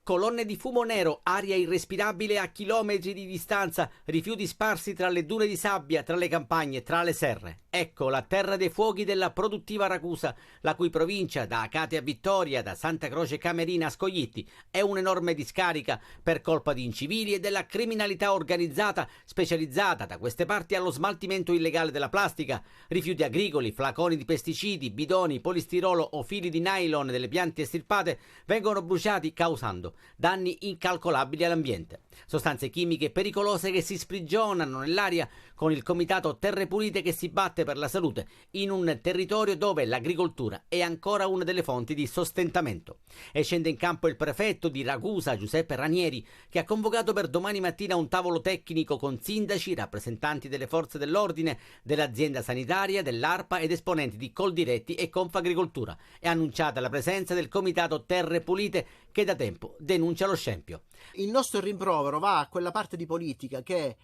Colonne di fumo nero, aria irrespirabile a chilometri di distanza, rifiuti sparsi tra le dune di sabbia, tra le campagne, tra le serre. Ecco la terra dei fuochi della produttiva Ragusa, la cui provincia, da Acate a Vittoria, da Santa Croce Camerina a Scoglitti, è un'enorme discarica per colpa di incivili e della criminalità organizzata specializzata da queste parti allo smaltimento illegale della plastica, rifiuti agricoli, flaconi di pesticidi, bidoni, polistirolo o fili di nylon delle piante estirpate vengono bruciati causando danni incalcolabili all'ambiente. Sostanze chimiche pericolose che si sprigionano nell'aria con il comitato Terre Pulite che si batte per la salute in un territorio dove l'agricoltura è ancora una delle fonti di sostentamento. E scende in campo il prefetto di Ragusa, Giuseppe Ranieri, che ha convocato per domani mattina un tavolo tecnico con sindaci, rappresentanti delle forze dell'ordine, dell'azienda sanitaria, dell'ARPA ed esponenti di Coldiretti e Confagricoltura. È annunciata la presenza del comitato Terre Pulite che da tempo denuncia lo scempio. Il nostro rimprovero va a quella parte di politica che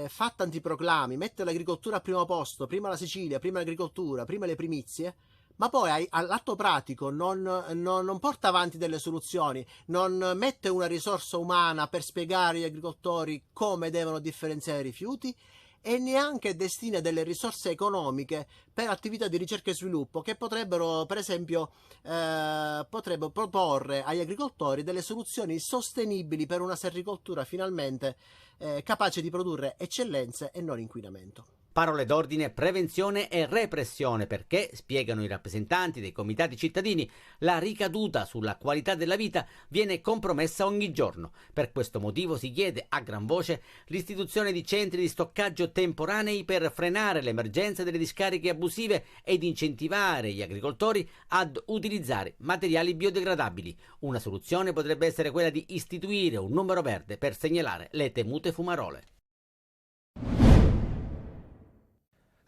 fa tanti proclami, mette l'agricoltura al primo posto, prima la Sicilia, prima l'agricoltura, prima le primizie, ma poi all'atto pratico non porta avanti delle soluzioni, non mette una risorsa umana per spiegare agli agricoltori come devono differenziare i rifiuti e neanche destina delle risorse economiche per attività di ricerca e sviluppo che potrebbero, per esempio, potrebbero proporre agli agricoltori delle soluzioni sostenibili per una sericoltura finalmente capace di produrre eccellenze e non inquinamento. Parole d'ordine, prevenzione e repressione perché, spiegano i rappresentanti dei comitati cittadini, la ricaduta sulla qualità della vita viene compromessa ogni giorno. Per questo motivo si chiede a gran voce l'istituzione di centri di stoccaggio temporanei per frenare l'emergenza delle discariche abusive ed incentivare gli agricoltori ad utilizzare materiali biodegradabili. Una soluzione potrebbe essere quella di istituire un numero verde per segnalare le temute fumarole.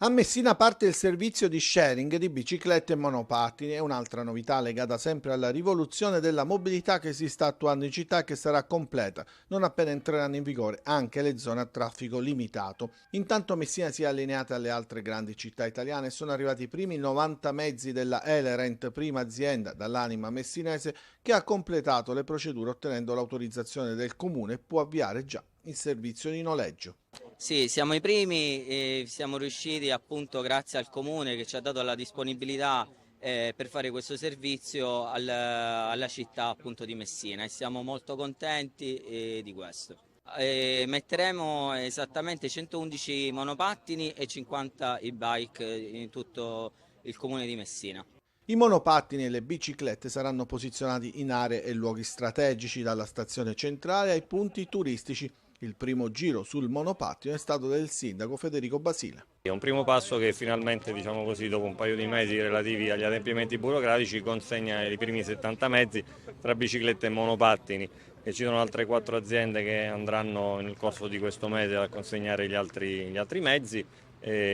A Messina parte il servizio di sharing di biciclette e monopattini. È un'altra novità legata sempre alla rivoluzione della mobilità che si sta attuando in città e che sarà completa non appena entreranno in vigore anche le zone a traffico limitato. Intanto Messina si è allineata alle altre grandi città italiane e sono arrivati i primi 90 mezzi della Elerent, prima azienda dall'anima messinese che ha completato le procedure ottenendo l'autorizzazione del comune e può avviare già il servizio di noleggio. Sì, siamo i primi e siamo riusciti appunto grazie al comune che ci ha dato la disponibilità per fare questo servizio alla città appunto di Messina e siamo molto contenti di questo. Metteremo esattamente 111 monopattini e 50 e-bike in tutto il comune di Messina. I monopattini e le biciclette saranno posizionati in aree e luoghi strategici dalla stazione centrale ai punti turistici. Il primo giro sul monopattino è stato del sindaco Federico Basile. È un primo passo che finalmente, diciamo così, dopo un paio di mesi relativi agli adempimenti burocratici consegna i primi 70 mezzi tra biciclette e monopattini e ci sono altre 4 aziende che andranno nel corso di questo mese a consegnare gli altri mezzi.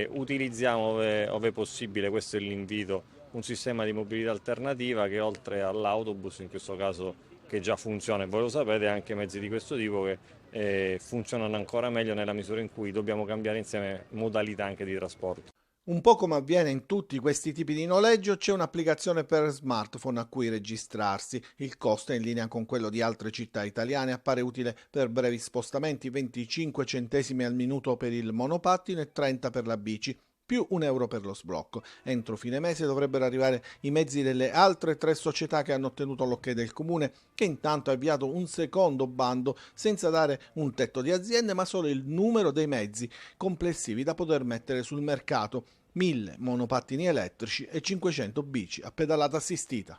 Utilizziamo ove possibile, questo è l'invito, un sistema di mobilità alternativa che oltre all'autobus, in questo caso che già funziona e voi lo sapete, anche mezzi di questo tipo che funzionano ancora meglio nella misura in cui dobbiamo cambiare insieme modalità anche di trasporto. Un po' come avviene in tutti questi tipi di noleggio, c'è un'applicazione per smartphone a cui registrarsi. Il costo è in linea con quello di altre città italiane, appare utile per brevi spostamenti, 25 centesimi al minuto per il monopattino e 30 per la bici, più €1 per lo sblocco. Entro fine mese dovrebbero arrivare i mezzi delle altre 3 società che hanno ottenuto l'ok del comune, che intanto ha avviato un secondo bando senza dare un tetto di aziende ma solo il numero dei mezzi complessivi da poter mettere sul mercato: 1000 monopattini elettrici e 500 bici a pedalata assistita.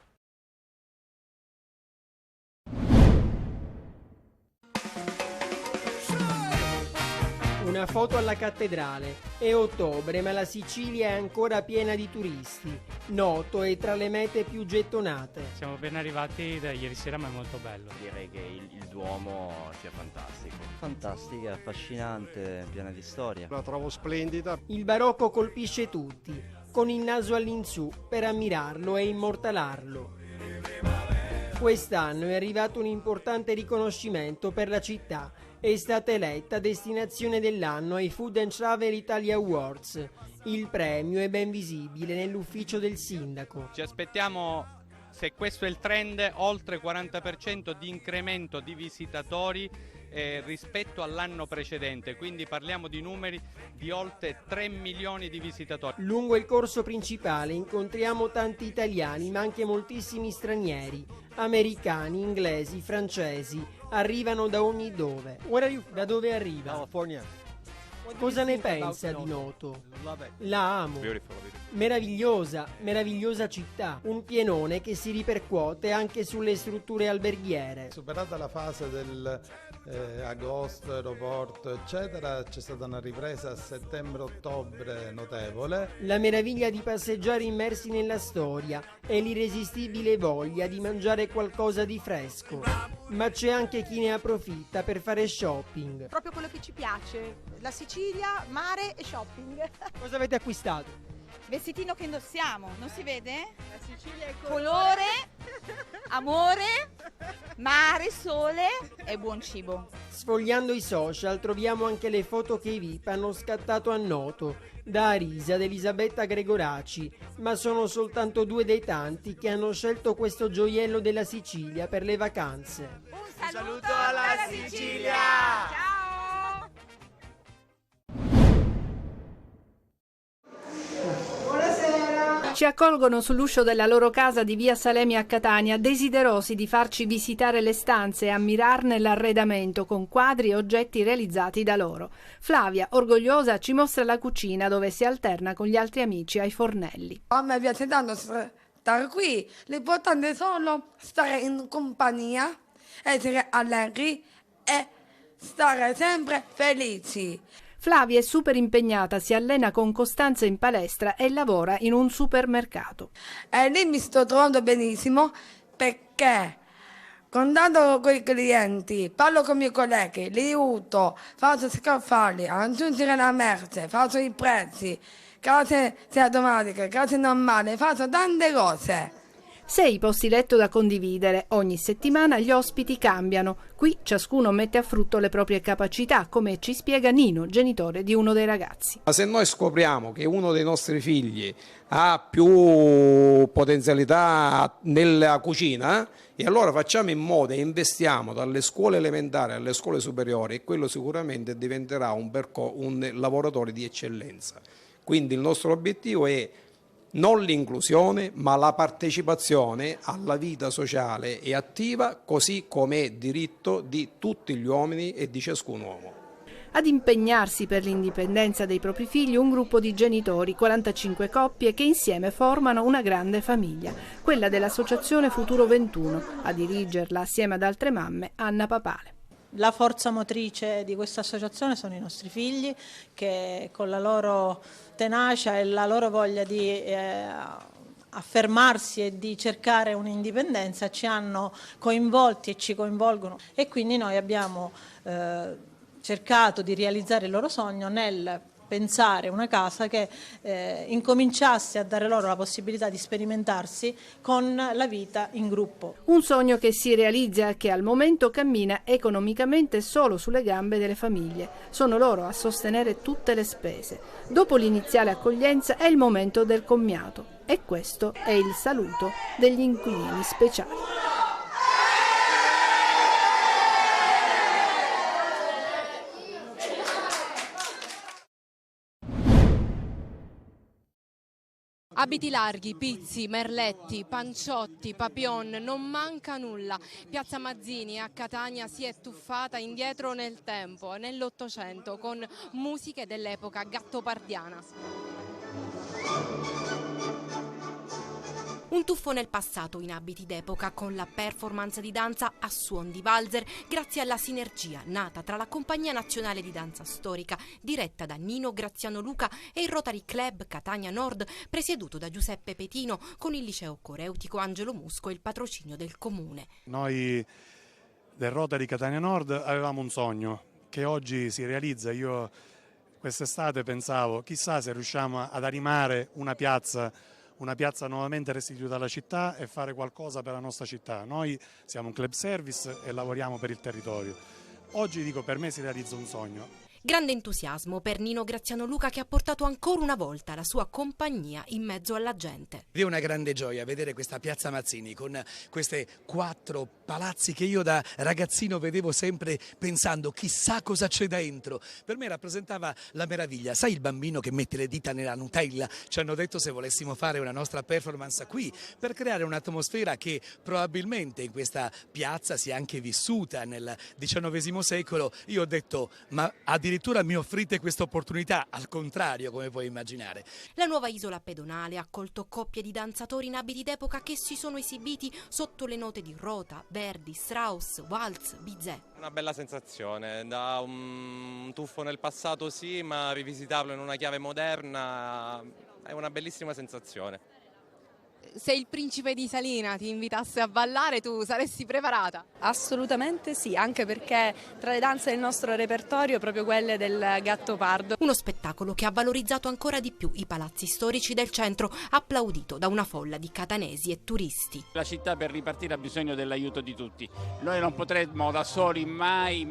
Una foto alla cattedrale. È ottobre, ma la Sicilia è ancora piena di turisti. Noto è tra le mete più gettonate. Siamo appena arrivati da ieri sera, ma è molto bello. Direi che il Duomo sia fantastico. Fantastica, affascinante, piena di storia. La trovo splendida. Il barocco colpisce tutti, con il naso all'insù per ammirarlo e immortalarlo. Quest'anno è arrivato un importante riconoscimento per la città. È stata eletta destinazione dell'anno ai Food and Travel Italia Awards. Il premio è ben visibile nell'ufficio del sindaco. Ci aspettiamo Se questo è il trend, oltre 40% di incremento di visitatori rispetto all'anno precedente, quindi parliamo di numeri di oltre 3 milioni di visitatori. Lungo il corso principale incontriamo tanti italiani, ma anche moltissimi stranieri, americani, inglesi, francesi, arrivano da ogni dove. Da dove arriva? California. Cosa ne pensa di Noto? La amo. Meravigliosa città, un pienone che si ripercuote anche sulle strutture alberghiere. Superata la fase del agosto, aeroporto eccetera, c'è stata una ripresa a settembre-ottobre notevole. La meraviglia di passeggiare immersi nella storia e l'irresistibile voglia di mangiare qualcosa di fresco. Ma c'è anche chi ne approfitta per fare shopping. Proprio quello che ci piace, la Sicilia, mare e shopping. Cosa avete acquistato? Vestitino che indossiamo, non si vede? La Sicilia è colore, amore, mare, sole e buon cibo. Sfogliando i social troviamo anche le foto che i VIP hanno scattato a Noto, da Arisa ad Elisabetta Gregoraci, ma sono soltanto 2 dei tanti che hanno scelto questo gioiello della Sicilia per le vacanze. Un saluto alla Sicilia! Ciao! Ci accolgono sull'uscio della loro casa di via Salemi a Catania, desiderosi di farci visitare le stanze e ammirarne l'arredamento con quadri e oggetti realizzati da loro. Flavia, orgogliosa, ci mostra la cucina dove si alterna con gli altri amici ai fornelli. A me piace tanto stare qui, l'importante è solo stare in compagnia, essere allegri e stare sempre felici. Flavia è super impegnata, si allena con costanza in palestra e lavora in un supermercato. E lì mi sto trovando benissimo perché contatto con i clienti, parlo con i miei colleghi, li aiuto, faccio scaffali, aggiungere la merce, faccio i prezzi, case automatiche, case normali, faccio tante cose. 6 posti letto da condividere. Ogni settimana gli ospiti cambiano. Qui ciascuno mette a frutto le proprie capacità, come ci spiega Nino, genitore di uno dei ragazzi. Ma se noi scopriamo che uno dei nostri figli ha più potenzialità nella cucina, e allora facciamo in modo e investiamo dalle scuole elementari alle scuole superiori, e quello sicuramente diventerà un lavoratore di eccellenza. Quindi il nostro obiettivo è non l'inclusione, ma la partecipazione alla vita sociale e attiva, così come è diritto di tutti gli uomini e di ciascun uomo. Ad impegnarsi per l'indipendenza dei propri figli un gruppo di genitori, 45 coppie che insieme formano una grande famiglia, quella dell'Associazione Futuro 21, a dirigerla assieme ad altre mamme Anna Papale. La forza motrice di questa associazione sono i nostri figli che con la loro tenacia e la loro voglia di affermarsi e di cercare un'indipendenza ci hanno coinvolti e ci coinvolgono, e quindi noi abbiamo cercato di realizzare il loro sogno nel pensare una casa che incominciasse a dare loro la possibilità di sperimentarsi con la vita in gruppo. Un sogno che si realizza e che al momento cammina economicamente solo sulle gambe delle famiglie. Sono loro a sostenere tutte le spese. Dopo l'iniziale accoglienza è il momento del commiato e questo è il saluto degli inquilini speciali. Abiti larghi, pizzi, merletti, panciotti, papillon, non manca nulla. Piazza Mazzini a Catania si è tuffata indietro nel tempo, nell'Ottocento, con musiche dell'epoca gattopardiana. Un tuffo nel passato in abiti d'epoca con la performance di danza a suon di valzer grazie alla sinergia nata tra la Compagnia Nazionale di Danza Storica diretta da Nino Graziano Luca e il Rotary Club Catania Nord presieduto da Giuseppe Petino con il liceo coreutico Angelo Musco e il patrocinio del comune. Noi del Rotary Catania Nord avevamo un sogno che oggi si realizza. Io quest'estate pensavo chissà se riusciamo ad animare una piazza nuovamente restituita alla città e fare qualcosa per la nostra città. Noi siamo un club service e lavoriamo per il territorio. Oggi dico per me si realizza un sogno. Grande entusiasmo per Nino Graziano Luca, che ha portato ancora una volta la sua compagnia in mezzo alla gente. È una grande gioia vedere questa piazza Mazzini con queste 4 palazzi che io da ragazzino vedevo sempre pensando chissà cosa c'è dentro. Per me rappresentava la meraviglia. Sai il bambino che mette le dita nella Nutella? Ci hanno detto se volessimo fare una nostra performance qui per creare un'atmosfera che probabilmente in questa piazza sia anche vissuta nel XIX secolo. Io ho detto ma addirittura mi offrite questa opportunità, al contrario, come puoi immaginare. La nuova isola pedonale ha accolto coppie di danzatori in abiti d'epoca che si sono esibiti sotto le note di Rota, Verdi, Strauss, Waltz, Bizet. Una bella sensazione, da un tuffo nel passato sì, ma rivisitarlo in una chiave moderna è una bellissima sensazione. Se il principe di Salina ti invitasse a ballare, tu saresti preparata? Assolutamente sì, anche perché tra le danze del nostro repertorio proprio quelle del Gattopardo. Uno spettacolo che ha valorizzato ancora di più i palazzi storici del centro, applaudito da una folla di catanesi e turisti. La città per ripartire ha bisogno dell'aiuto di tutti. Noi non potremmo da soli mai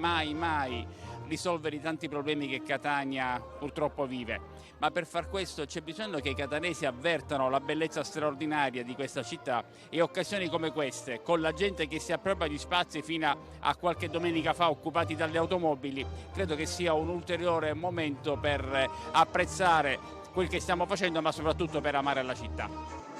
risolvere i tanti problemi che Catania purtroppo vive. Ma per far questo c'è bisogno che i catanesi avvertano la bellezza straordinaria di questa città, e occasioni come queste, con la gente che si appropria agli spazi fino a qualche domenica fa occupati dalle automobili, credo che sia un ulteriore momento per apprezzare quel che stiamo facendo, ma soprattutto per amare la città.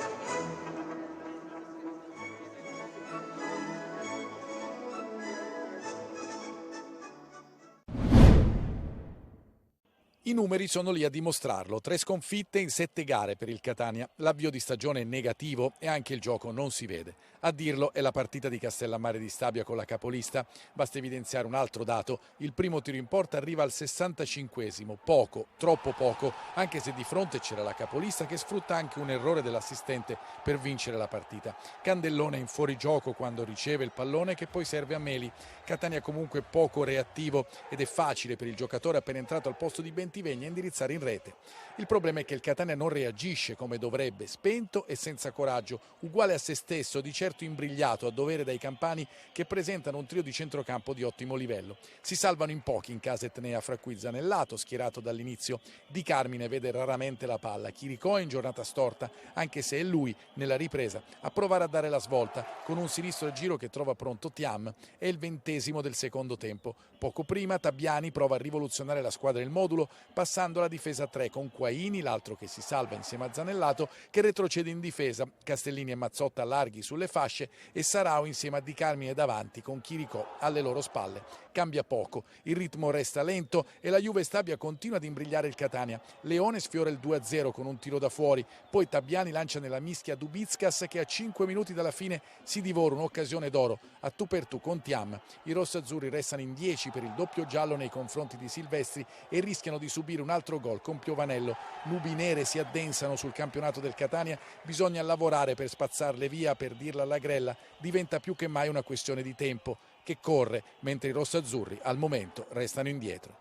I numeri sono lì a dimostrarlo, 3 sconfitte in 7 gare per il Catania, l'avvio di stagione è negativo e anche il gioco non si vede. A dirlo è la partita di Castellammare di Stabia con la capolista, basta evidenziare un altro dato, il primo tiro in porta arriva al 65esimo, poco, troppo poco, anche se di fronte c'era la capolista che sfrutta anche un errore dell'assistente per vincere la partita. Candellone in fuorigioco quando riceve il pallone che poi serve a Meli, Catania comunque poco reattivo ed è facile per il giocatore appena entrato al posto di Bentivegna indirizzare in rete. Il problema è che il Catania non reagisce come dovrebbe, spento e senza coraggio, uguale a se stesso, di certo imbrigliato a dovere dai campani che presentano un trio di centrocampo di ottimo livello. Si salvano in pochi in casa Etnea, fra cui Zanellato, schierato dall'inizio. Di Carmine vede raramente la palla, Chiricò è in giornata storta, anche se è lui, nella ripresa, a provare a dare la svolta, con un sinistro giro che trova pronto Thiam, è il 20° del secondo tempo. Poco prima Tabiani prova a rivoluzionare la squadra del modulo, passando la difesa a 3 con Quaini, l'altro che si salva insieme a Zanellato, che retrocede in difesa, Castellini e Mazzotta larghi sulle fasce e Sarao insieme a Di Carmine davanti con Chiricò alle loro spalle. Cambia poco, il ritmo resta lento e la Juve Stabia continua ad imbrigliare il Catania. Leone sfiora il 2-0 con un tiro da fuori, poi Tabiani lancia nella mischia Dubickas che a 5 minuti dalla fine si divora un'occasione d'oro a tu per tu con Thiam. I rossazzurri restano in 10 per il doppio giallo nei confronti di Silvestri e rischiano di subire un altro gol con Piovanello. Nubi nere si addensano sul campionato del Catania, bisogna lavorare per spazzarle via, per dirla alla grella, diventa più che mai una questione di tempo che corre, mentre i rossazzurri al momento restano indietro.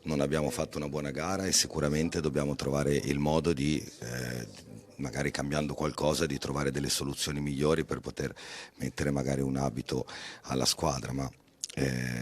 Non abbiamo fatto una buona gara e sicuramente dobbiamo trovare il modo di, magari cambiando qualcosa, di trovare delle soluzioni migliori per poter mettere magari un abito alla squadra, ma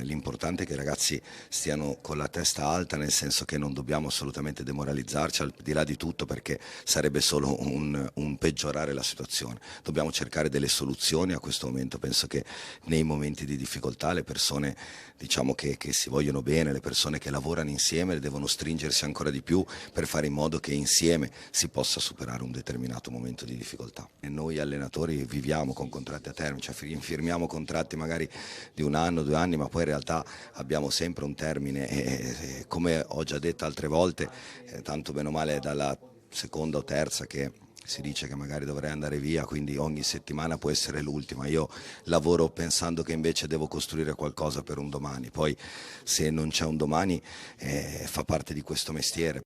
l'importante è che i ragazzi stiano con la testa alta, nel senso che non dobbiamo assolutamente demoralizzarci al di là di tutto, perché sarebbe solo un peggiorare la situazione. Dobbiamo cercare delle soluzioni a questo momento. Penso che nei momenti di difficoltà le persone, diciamo, che si vogliono bene, le persone che lavorano insieme devono stringersi ancora di più per fare in modo che insieme si possa superare un determinato momento di difficoltà. E noi allenatori viviamo con contratti a termine, cioè firmiamo contratti magari di 1 anno, 2 anni, ma poi in realtà abbiamo sempre un termine e come ho già detto altre volte, tanto bene o male dalla seconda o terza che si dice che magari dovrei andare via, quindi ogni settimana può essere l'ultima. Io lavoro pensando che invece devo costruire qualcosa per un domani, poi se non c'è un domani fa parte di questo mestiere.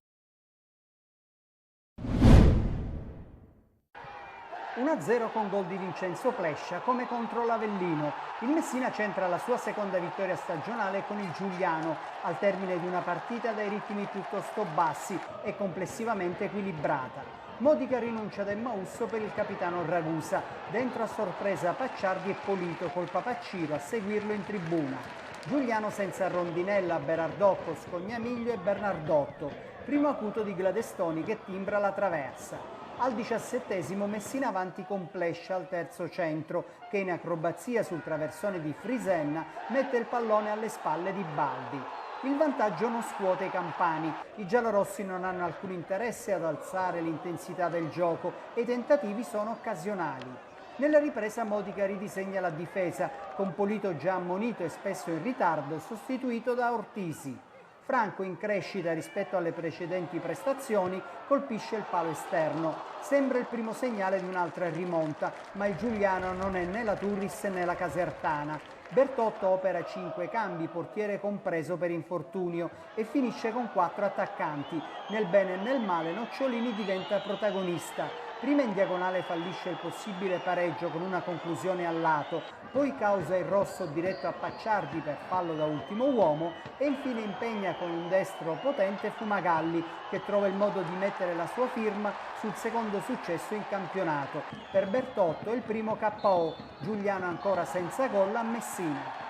1-0 con gol di Vincenzo Plescia come contro l'Avellino. Il Messina centra la sua seconda vittoria stagionale con il Giuliano al termine di una partita dai ritmi piuttosto bassi e complessivamente equilibrata. Modica rinuncia ad Emmausso per il capitano Ragusa, dentro a sorpresa Pacciardi e Polito col Papacciro a seguirlo in tribuna. Giuliano senza Rondinella, Berardocco, Scognamiglio e Bernardotto, primo acuto di Gladestoni che timbra la traversa. Al 17esimo Messina avanti con Plescia al terzo centro, che in acrobazia sul traversone di Frisenna mette il pallone alle spalle di Baldi. Il vantaggio non scuote i campani, i giallorossi non hanno alcun interesse ad alzare l'intensità del gioco e i tentativi sono occasionali. Nella ripresa Modica ridisegna la difesa, con Polito già ammonito e spesso in ritardo, sostituito da Ortisi. Franco, in crescita rispetto alle precedenti prestazioni, colpisce il palo esterno. Sembra il primo segnale di un'altra rimonta, ma il Giuliano non è né la Turris né la Casertana. Bertotto opera 5 cambi, portiere compreso per infortunio, e finisce con 4 attaccanti. Nel bene e nel male Nocciolini diventa protagonista. Prima in diagonale fallisce il possibile pareggio con una conclusione a lato, poi causa il rosso diretto a Pacciardi per fallo da ultimo uomo e infine impegna con un destro potente Fumagalli, che trova il modo di mettere la sua firma sul secondo successo in campionato. Per Bertotto è il primo KO, Giuliano ancora senza gol a Messina.